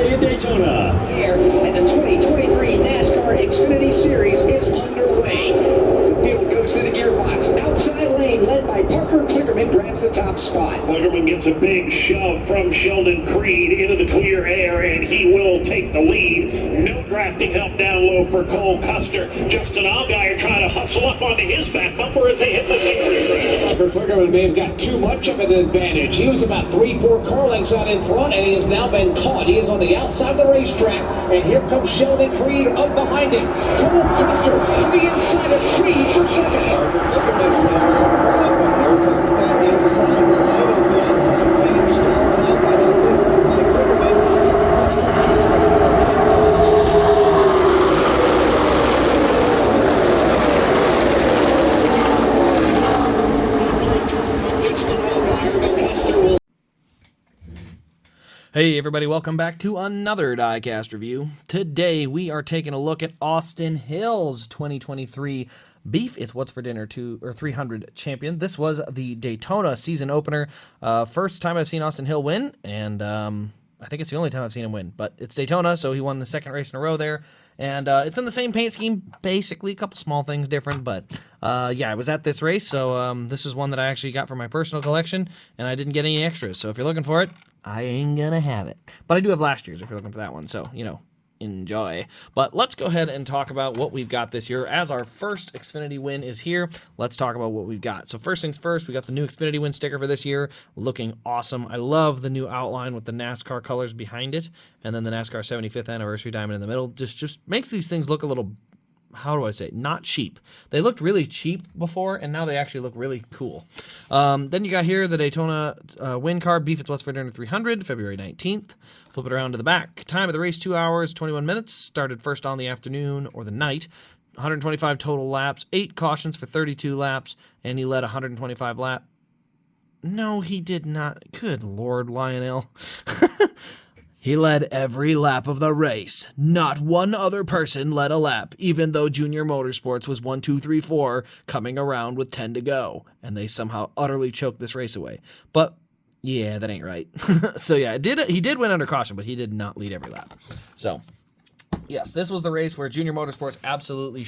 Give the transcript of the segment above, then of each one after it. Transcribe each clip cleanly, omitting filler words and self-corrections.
Speedway in Daytona. Here, and the 2023 NASCAR Xfinity Series is underway. The field goes through the gearbox. Outside lane led by Parker Kligerman grabs the top spot. Kligerman gets a big shove from Sheldon Creed into the clear air, and he will take the lead. No drafting help down low for Cole Custer. Justin Allgaier trying to hustle up onto his back bumper as they hit the victory road. Parker Kligerman may have got too much of an advantage. He was about 3-4 car lengths out in front, and he has now been caught. He is on the outside of the racetrack, and here comes Sheldon Creed up behind him. Cole Custer to the inside of Creed for second. Parker Kligerman still out front, but here comes that inside line as the outside lane stalls out by that big run by Kligerman. Cole Custer comes to the front. Hey everybody, welcome back to another Diecast review. Today we are taking a look at Austin Hill's 2023 Beef It's What's for Dinner 300 champion. This was the Daytona season opener. First time I've seen Austin Hill win, and I think it's the only time I've seen him win. But it's Daytona, so he won the second race in a row there. And it's in the same paint scheme, basically. A couple small things different, but yeah, I was at this race, so this is one that I actually got for my personal collection, and I didn't get any extras. So if you're looking for it, I ain't gonna have it. But I do have last year's if you're looking for that one, so, you know, enjoy. But let's go ahead and talk about what we've got this year. As our first Xfinity win is here, let's talk about what we've got. So first things first, we got the new Xfinity win sticker for this year, looking awesome. I love the new outline with the NASCAR colors behind it, and then the NASCAR 75th anniversary diamond in the middle. Just makes these things look a little, how do I say, not cheap. They looked really cheap before, and now they actually look really cool. Then you got here the Daytona win card, Beef It's What's for Dinner 300, February 19th. Flip it around to the back. Time of the race, 2 hours, 21 minutes. Started first on the afternoon or the night. 125 total laps, 8 cautions for 32 laps, and he led 125 lap. No, he did not. Good Lord, Lionel. He led every lap of the race. Not one other person led a lap, even though Junior Motorsports was 1, 2, 3, 4 coming around with 10 to go, and they somehow utterly choked this race away. But yeah, that ain't right. So yeah, he did win under caution, but he did not lead every lap. So yes, this was the race where Junior Motorsports absolutely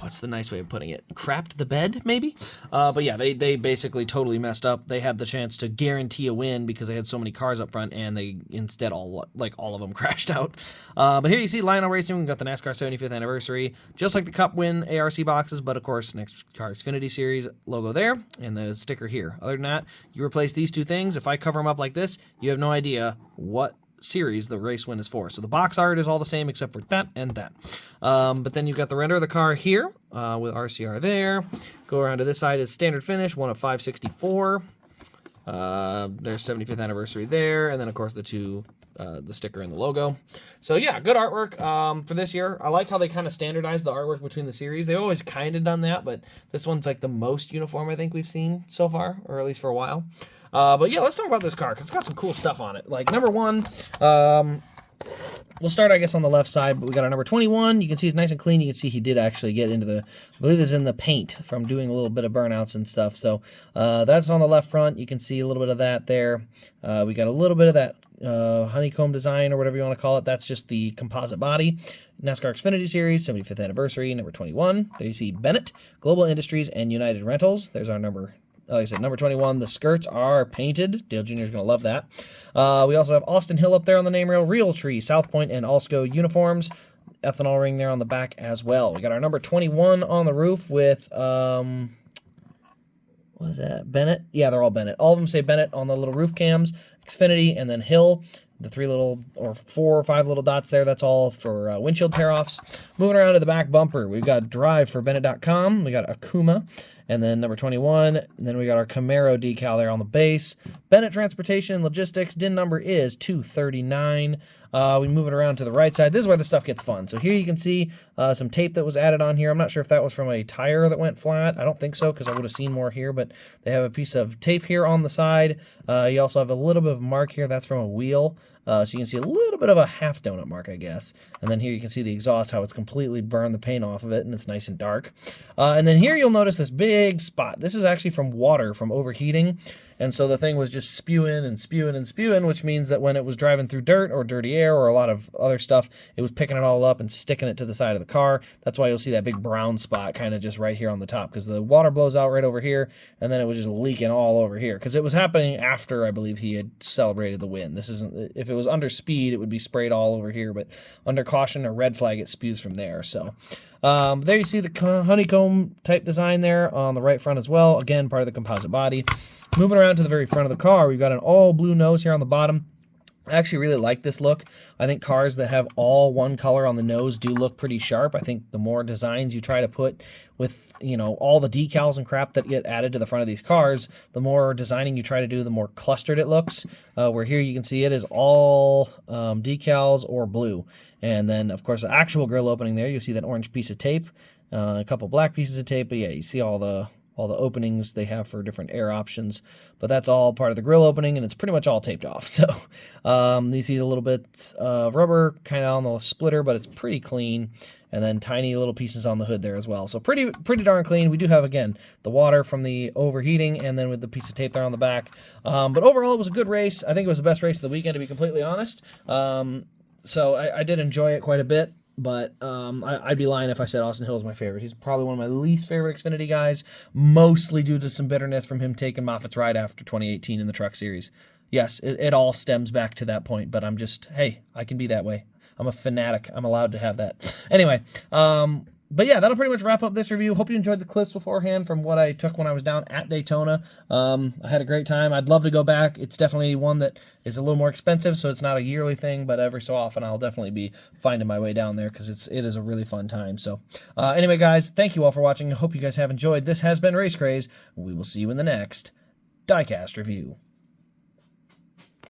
what's the nice way of putting it? Crapped the bed, maybe? But yeah, they basically totally messed up. They had the chance to guarantee a win because they had so many cars up front, and they instead all of them crashed out. But here you see Lionel Racing. We've got the NASCAR 75th anniversary, just like the Cup win ARC boxes, but of course, NASCAR Xfinity Series logo there, and the sticker here. Other than that, you replace these two things. If I cover them up like this, you have no idea what series the race win is for. So the box art is all the same except for that and that. But then you've got the render of the car here with RCR there. Go around to this side is standard finish, 1 of 564. There's 75th anniversary there, and then of course the sticker and the logo. So yeah, good artwork for this year. I like how they kind of standardized the artwork between the series. They've always kind of done that, but this one's like the most uniform I think we've seen so far, or at least for a while. But yeah, let's talk about this car, because it's got some cool stuff on it. Like, number one, we'll start, I guess, on the left side, but we got our number 21. You can see it's nice and clean. You can see he did actually get into I believe it's in the paint from doing a little bit of burnouts and stuff. So that's on the left front. You can see a little bit of that there. We got a little bit of that honeycomb design, or whatever you want to call it. That's just the composite body. NASCAR Xfinity Series, 75th anniversary, number 21. There you see Bennett, Global Industries, and United Rentals. There's our number. Like I said, number 21, the skirts are painted. Dale Jr. is going to love that. We also have Austin Hill up there on the name rail, Realtree, South Point, and Alsco uniforms. Ethanol ring there on the back as well. We got our number 21 on the roof with, what is that, Bennett? Yeah, they're all Bennett. All of them say Bennett on the little roof cams, Xfinity, and then Hill. The 3 little, or 4 or 5 little dots there, that's all for windshield tear-offs. Moving around to the back bumper, we've got Drive for Bennett.com. We got Akuma. And then number 21, and then we got our Camaro decal there on the base. Bennett Transportation and Logistics, DIN number is 239. We move it around to the right side. This is where the stuff gets fun. So here you can see some tape that was added on here. I'm not sure if that was from a tire that went flat. I don't think so, because I would have seen more here, but they have a piece of tape here on the side. You also have a little bit of mark here. That's from a wheel. So you can see a little bit of a half donut mark, I guess. And then here you can see the exhaust, how it's completely burned the paint off of it, and it's nice and dark. And then here you'll notice this big spot. This is actually from water, from overheating. And so the thing was just spewing and spewing and spewing, which means that when it was driving through dirt or dirty air or a lot of other stuff, it was picking it all up and sticking it to the side of the car. That's why you'll see that big brown spot kind of just right here on the top, because the water blows out right over here, and then it was just leaking all over here, because it was happening after, I believe, he had celebrated the win. This isn't, if it was under speed, it would be sprayed all over here, but under caution or red flag, it spews from there. So there you see the honeycomb type design there on the right front as well. Again, part of the composite body. Moving around to the very front of the car, we've got an all blue nose here on the bottom. I actually really like this look. I think cars that have all one color on the nose do look pretty sharp. I think the more designs you try to put with, you know, all the decals and crap that get added to the front of these cars, the more designing you try to do, the more clustered it looks. Where here you can see it is all decals or blue. And then, of course, the actual grill opening there, you see that orange piece of tape, a couple black pieces of tape. But yeah, you see all the openings they have for different air options, but that's all part of the grill opening, and it's pretty much all taped off. So you see a little bit of rubber kind of on the splitter, but it's pretty clean, and then tiny little pieces on the hood there as well. So pretty darn clean. We do have, again, the water from the overheating, and then with the piece of tape there on the back. But overall, it was a good race. I think it was the best race of the weekend, to be completely honest. So I did enjoy it quite a bit. But I'd be lying if I said Austin Hill is my favorite. He's probably one of my least favorite Xfinity guys, mostly due to some bitterness from him taking Moffitt's ride after 2018 in the Truck Series. Yes, it all stems back to that point, but I'm just, hey, I can be that way. I'm a fanatic. I'm allowed to have that. Anyway, but yeah, that'll pretty much wrap up this review. Hope you enjoyed the clips beforehand from what I took when I was down at Daytona. I had a great time. I'd love to go back. It's definitely one that is a little more expensive, so it's not a yearly thing, but every so often I'll definitely be finding my way down there, because it is a really fun time. So anyway, guys, thank you all for watching. I hope you guys have enjoyed. This has been Race Craze. We will see you in the next Diecast review.